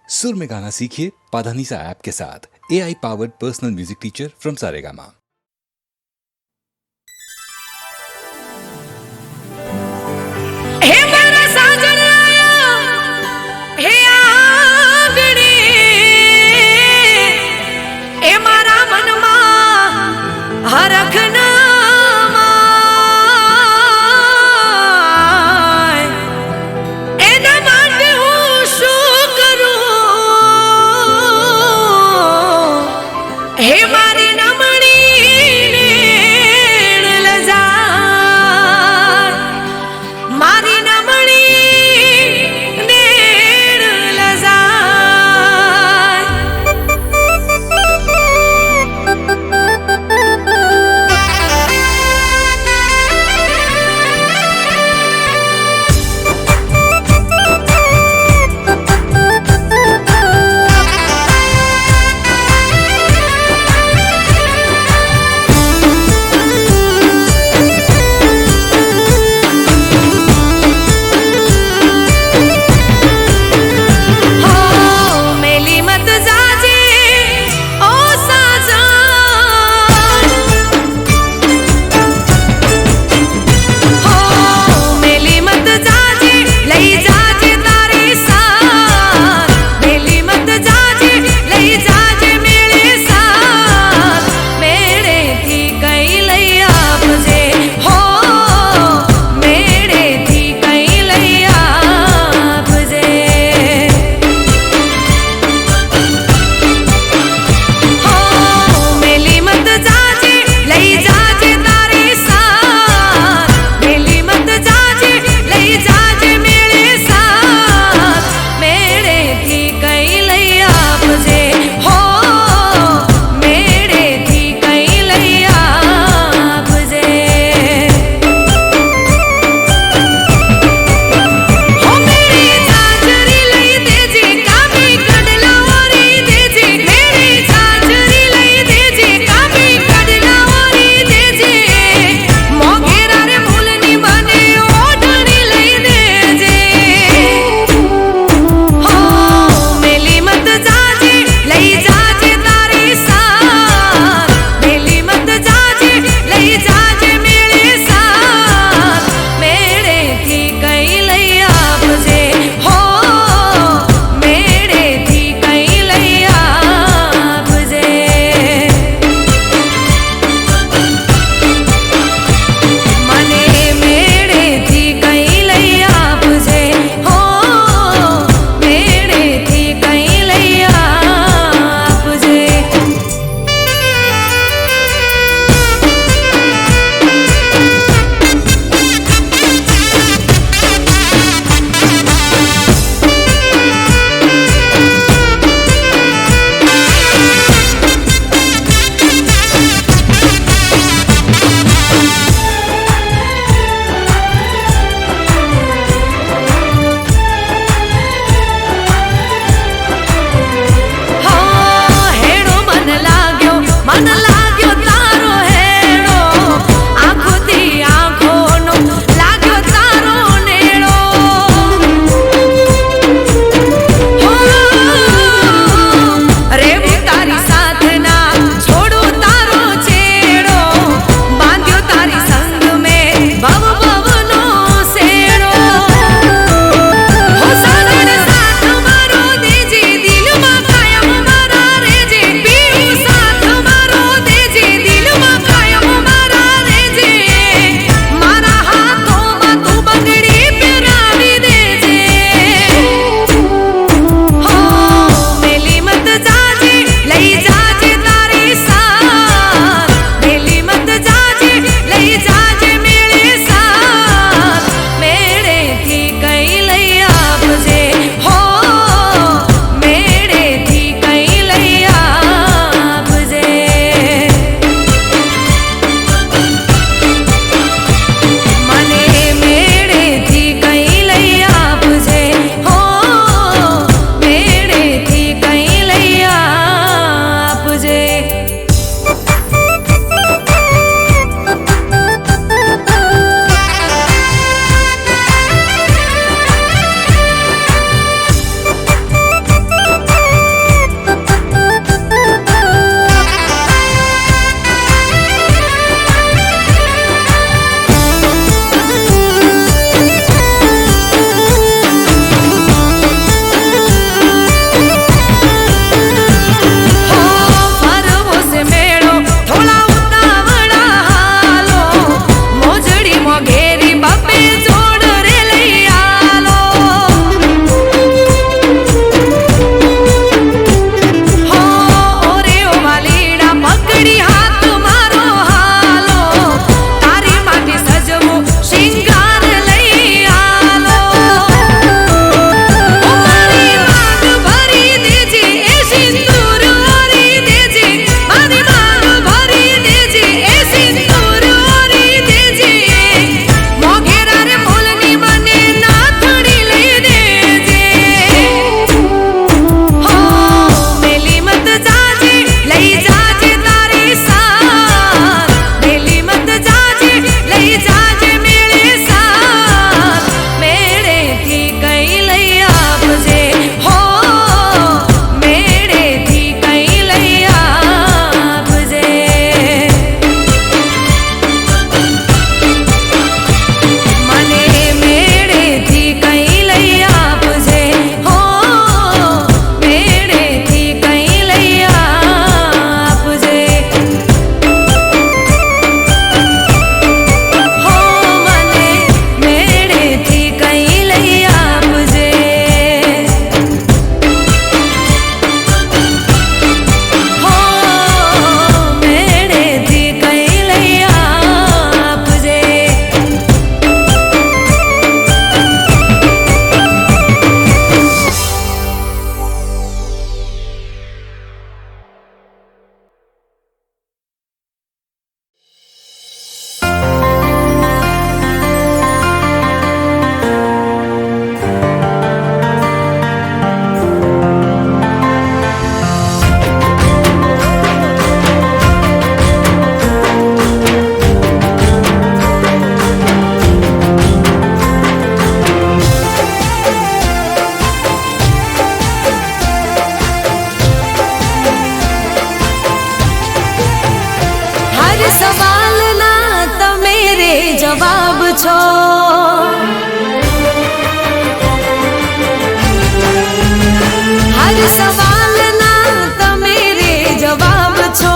सुर में गाना सीखिए पाधानीसा ऐप के साथ। AI powered personal music teacher from Saregama. हे मारा साजन आया हे आंगणे ए मारा मनमा हरखना एना માટે હું શું કરું હે મારી નમણી જવાબ છો. હર સવાલના તમે રે જવાબ છો.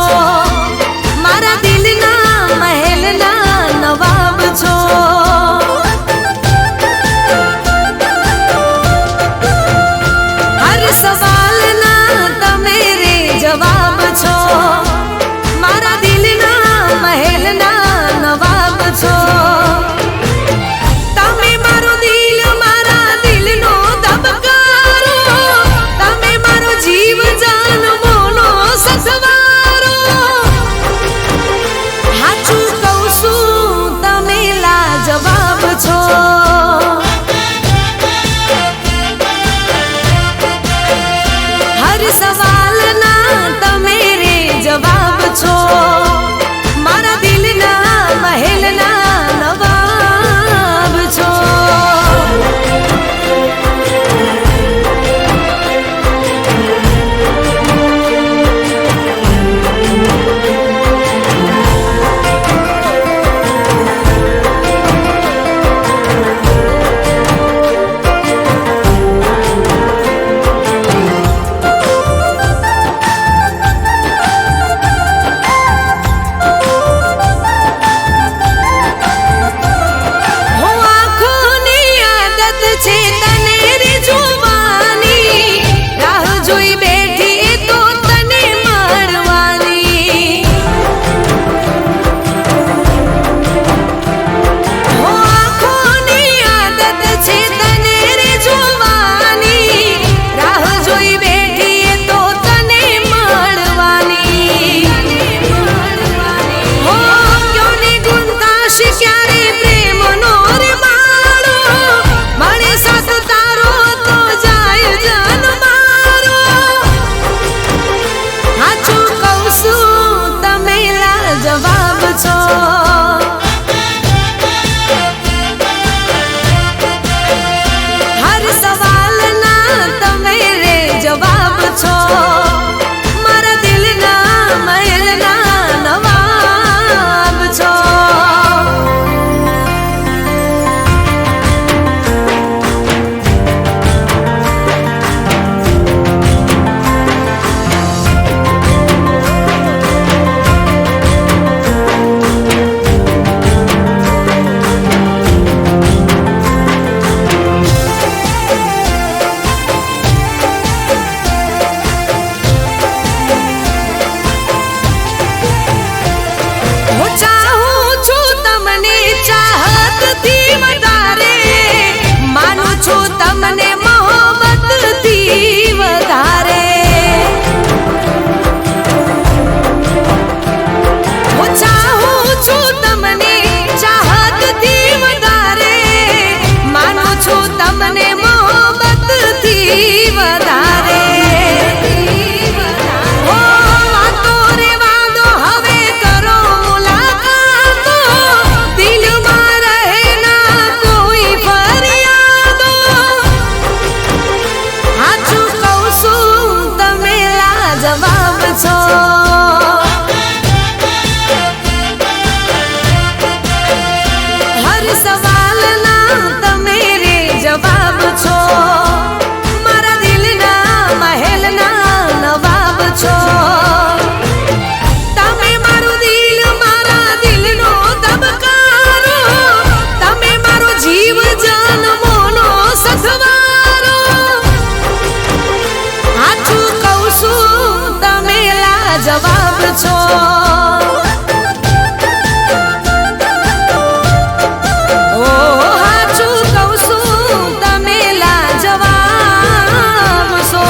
મારા દિલના મહેલના નવાબ છો. હર સવાલના તમે રે જવાબ છો. મારા દિલના મહેલના નવાબ છો. તમે મારો દિલ મારા દિલનો ધબકારો. તમે મારો જીવ જાન મોનો સસવારો. હાચું કહું છું તમે લાજવાબ છો. હર સવાલના તમે રે જવાબ છો. મારા દિલના મહેલના નવાબ છો. જવાબ છો. ઓ હાચું કહું છું તમે લાજવાબ છો.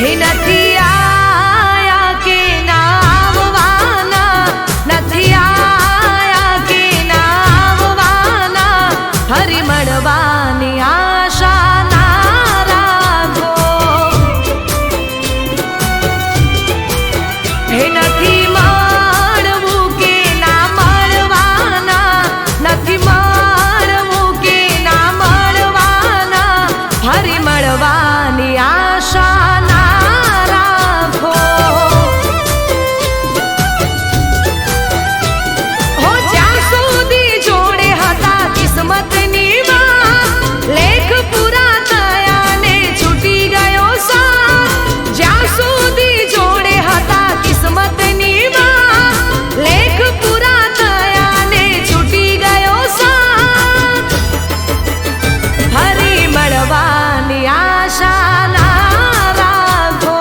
હે નથી આયા કે ના આવવાના, નથી આયા કે ના આવવાના, ફરી મળવાની આશા ના રાખો. હે નથી મળવું કે ના મળવાના, નથી મળવું કે ના મળવાના, ફરી મળવાની આશા ના રાખો. હો જ્યાં સુધી જોડે હતા કિસ્મતની વાત, લેખ પૂરા થયા ને છૂટી ગયો સાથ. જ્યાં સુધી જોડે હતા કિસ્મતની વાત, લેખ પૂરા થયા ને છૂટી ગયો સાથ, ફરી મળવાની આશા ના રાખો.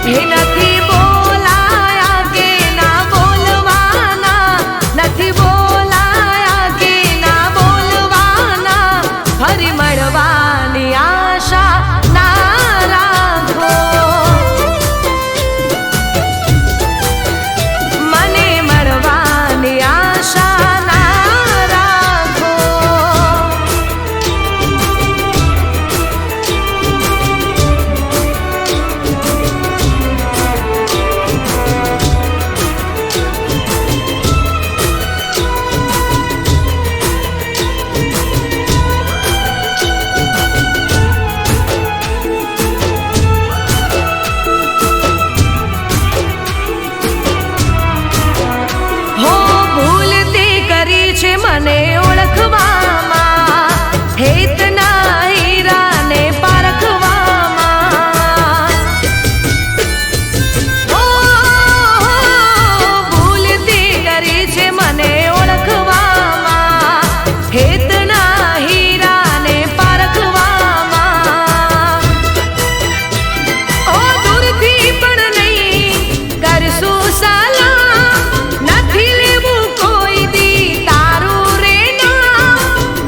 હે નથી બોલાયા કે ના બોલવાના, નથી બોલાયા કે ના બોલવાના, ફરી મળવાની આશા ના રાખો. મને મળવાની આશા ના રાખો. હો ભૂલ તે કરી છે મને ઓળખવામાં, હેતના હીરાને પારખવામાં. હો ભૂલ તે કરી છે મને ઓળખવામાં, હેતના હીરાને પારખવામાં. ઓ દૂરથી પણ નહીં કરશું સલામ, નથી લેવું કોઈ દી તારું રે નામ.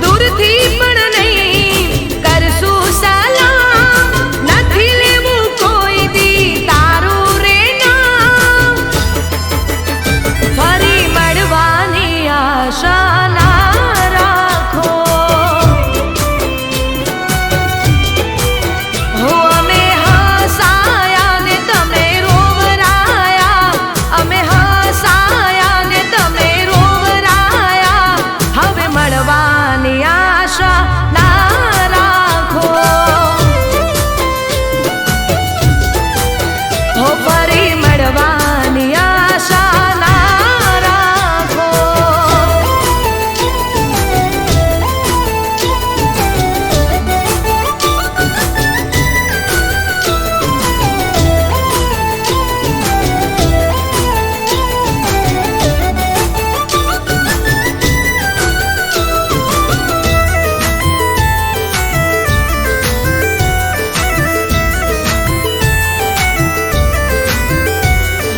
દૂરથી પણ નહીં કરશું સલામ, નથી લેવું કોઈ દી તારું રે નામ, ફરી મળવાની આશા ના રાખો. હો અમે હસાયા ને તમે રોવરાયા, અમે હસાયા ને તમે રોવરાયા, હવે મળવાની આશા ના રાખો. હો ફરી મળવાની આશા ના રાખો.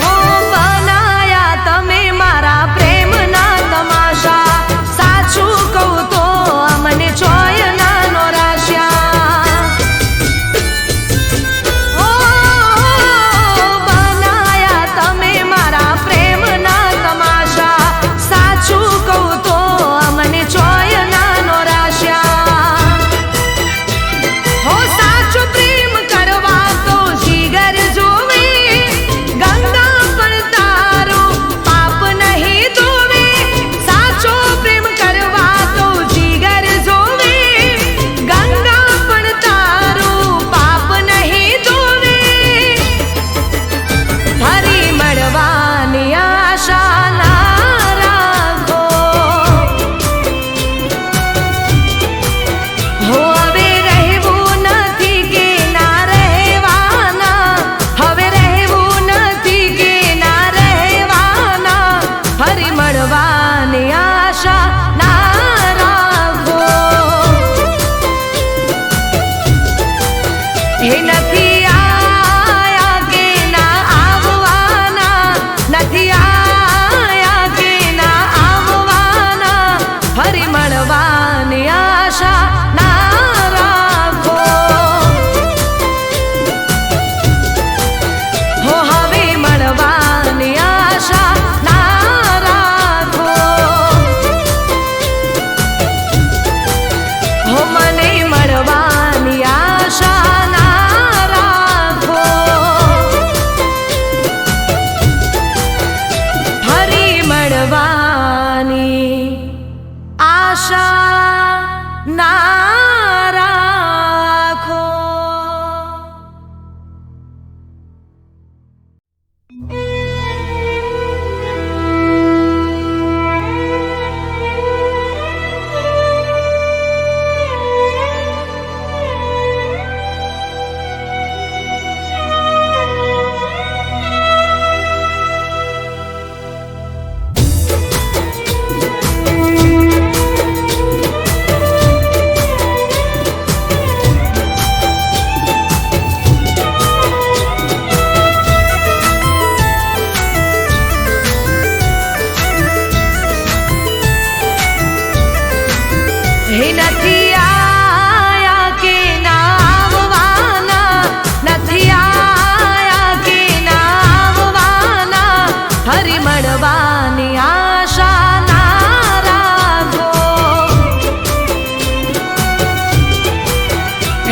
હો બનાયા તમે મારા પ્રેમના તમાશા, સાચું કહું તો અમને ચોય નાનો રાશ્યા. હો બનાયા તમે મારા પ્રેમના તમાશા, સાચું કહું તો અમને ચોય નાનો રાશ્યા. હો સાચો પ્રેમ કરવા તો જીગર જોવે, ગંગા પણ તારું પાપ નહીં ધોવે. સાચો પ્રેમ કરવા તો જીગર જોવે, ગંગા પણ તારું પાપ નહીં ધોવે, ફરી મળવાની આશા ના રાખો. હો હવે રહેવું નથી કે ના રહેવાના, હવે રહેવું નથી કે ના રહેવાના, ફરી મળવાની આશા ના રાખો. હે નથી આયા કે ના આવવાના, નથી આયા કે ના આવવાના, ફરી મળવાની આશા ના રાખો.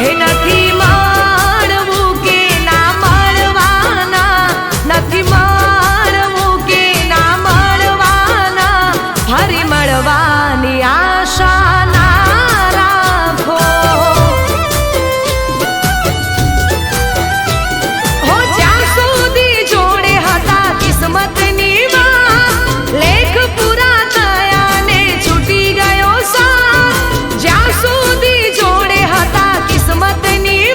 હે નથી મળવું કે ના મળવાના, નથી મળવું કે ના મળવાના, ફરી મળવાની આશા ના રાખો. હો જ્યાં સુધી જોડે હતા કિસ્મતની વાત, લેખ પૂરા થયા ને છૂટી ગયો સાથ. જ્યાં સુધી જોડે હતા કિસ્મતની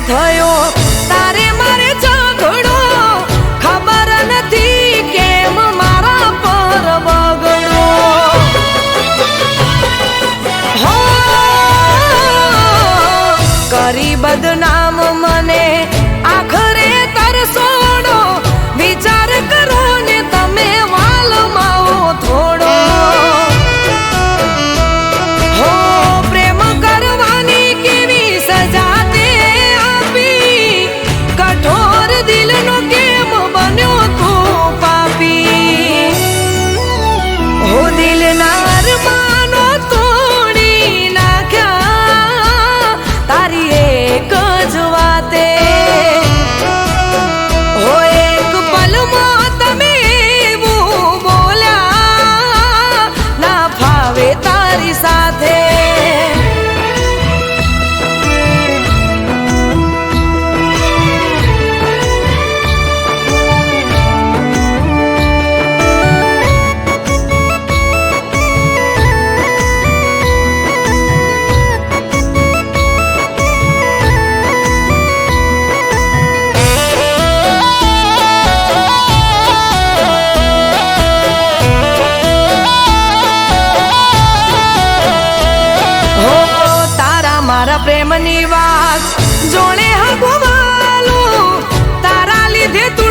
થયો તારે મારે ઝઘડો ખબર નથી કેમ મારા પર બગડો હો કરી બદનામ મને આખરે તરસોડો વિચાર કરો ને તમે વાલમાઓ થોડો હો પ્રેમ કરવાની કેવી સજા તે આપી કઠોર દિલનો કેમ બન્યો તું પાપી હો દિલના અરમાનો તોડી નાખ્યા તારી એક જ વાતે હો એક પલમાં તમે એવું બોલ્યા ના ફાવે તારી સાથે હો તારા મારા પ્રેમની વાત જોડે હગવાલું તારા લીધે તું